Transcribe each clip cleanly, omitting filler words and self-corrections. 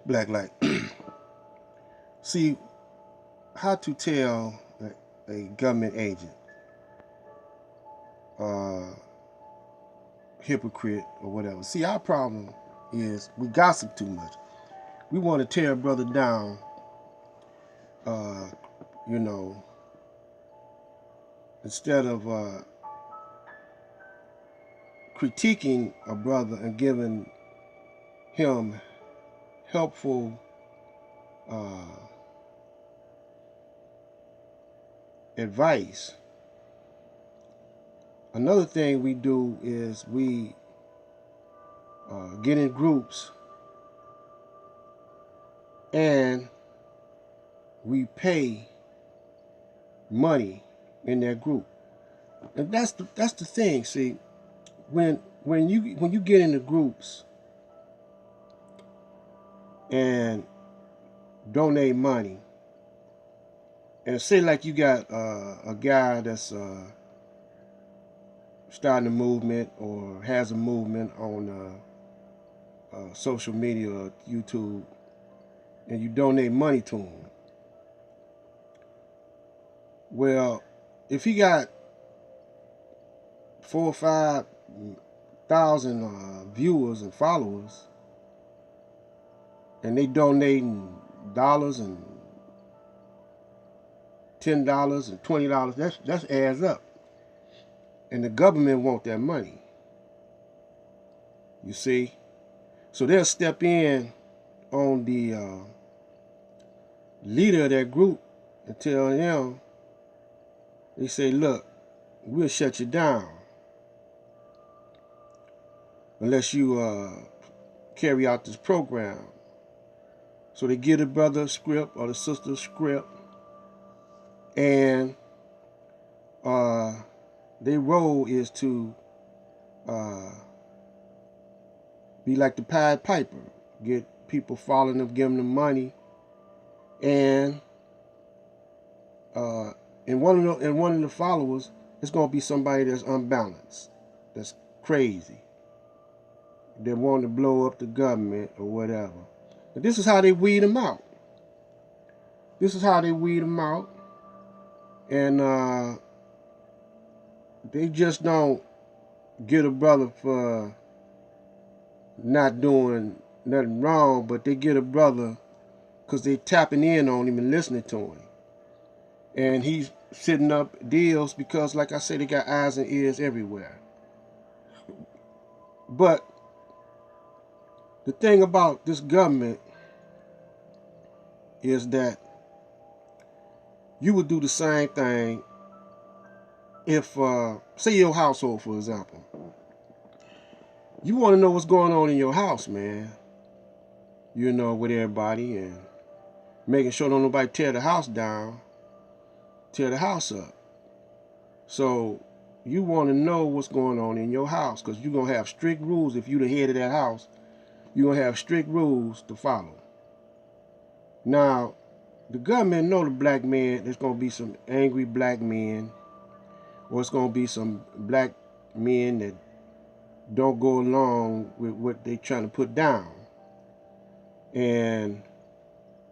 Black light. See, how to tell a government agent, uh, hypocrite or whatever. See, our problem is we gossip too much. We want to tear a brother down, uh, you know, instead of critiquing a brother and giving him helpful advice. Another thing we do is we get in groups and we pay money in that group, and that's the thing. See, when you get into groups and donate money, and say like you got a guy that's starting a movement or has a movement on social media or YouTube, and you donate money to him. Well, if he got 4 or 5 thousand viewers and followers, and they donating dollars and $10 and $20, that's adds up, and the government want that money. You see, so they'll step in on the leader of that group and tell him, they say, look, we'll shut you down unless you carry out this program. So they give the brother a script or the sister a script, and their role is to uh, be like the Pied Piper, get people following them, giving them money, and one of the followers is going to be somebody that's unbalanced, that's crazy, that want to blow up the government or whatever. But this is how they weed them out. This is how they weed them out, and they just don't get a brother for not doing nothing wrong, but they get a brother because they tapping in on him and listening to him. And he's setting up deals because, like I said, they got eyes and ears everywhere. But the thing about this government is that you would do the same thing if, say, your household, for example. You want to know what's going on in your house, man. You know, with everybody, and making sure don't nobody tear the house down, tear the house up. So you want to know what's going on in your house, because you're going to have strict rules. If you're the head of that house, you're going to have strict rules to follow. Now, the government know the black man, there's going to be some angry black men, or it's going to be some black men that don't go along with what they trying to put down and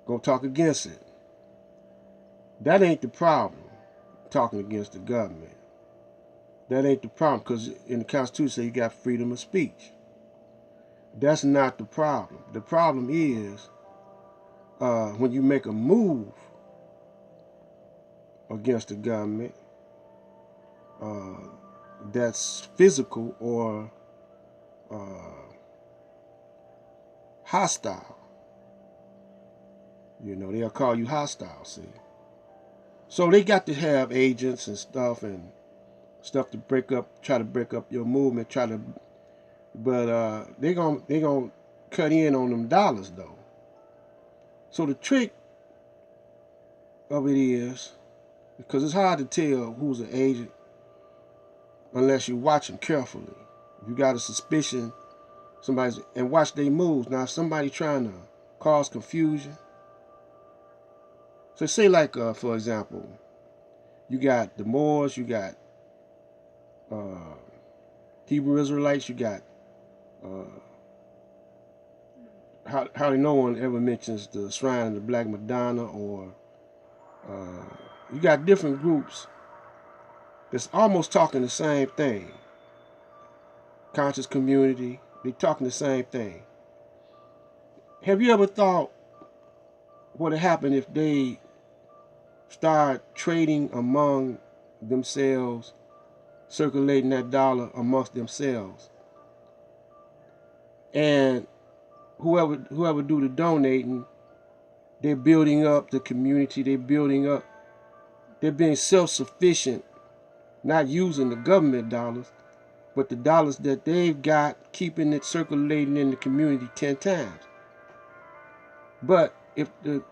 gonna talk against it. That ain't the problem, talking against the government. That ain't the problem, because in the Constitution say you got freedom of speech. That's not the problem. The problem is when you make a move against the government that's physical or hostile. You know, they'll call you hostile, see. So they got to have agents and stuff to break up, try to break up your movement, but they gonna cut in on them dollars though. So the trick of it is, because it's hard to tell who's an agent unless you watch them carefully. If you got a suspicion, and watch their moves. Now, if somebody trying to cause confusion, so say like, for example, you got the Moors, you got Hebrew Israelites, you got hardly no one ever mentions the Shrine of the Black Madonna, or you got different groups that's almost talking the same thing. Conscious community, they talking the same thing. Have you ever thought what would happen if they start trading among themselves, circulating that dollar amongst themselves, and whoever do the donating, they're building up the community, they're being self-sufficient, not using the government dollars, but the dollars that they've got, keeping it circulating in the community 10 times. But if the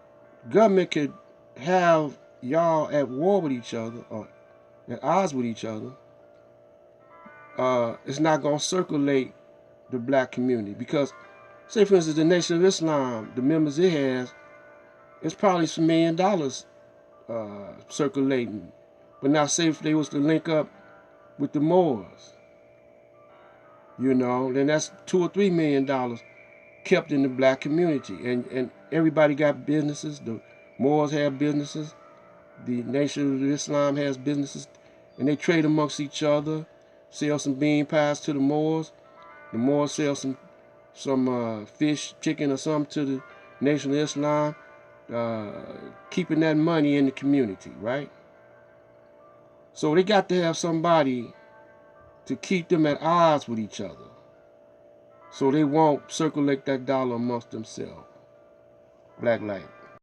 government could have y'all at war with each other, or at odds with each other, it's not going to circulate the black community. Because, say for instance, the Nation of Islam, the members it has, it's probably some $1 million circulating. But now say if they was to link up with the Moors, then that's $2 or $3 million kept in the black community. And everybody got businesses. The Moors have businesses. The Nation of Islam has businesses. And they trade amongst each other, sell some bean pies to the Moors. The Moors sell some fish, chicken or something to the Nation of Islam, keeping that money in the community, right? So they got to have somebody to keep them at odds with each other, so they won't circulate that dollar amongst themselves. Black light.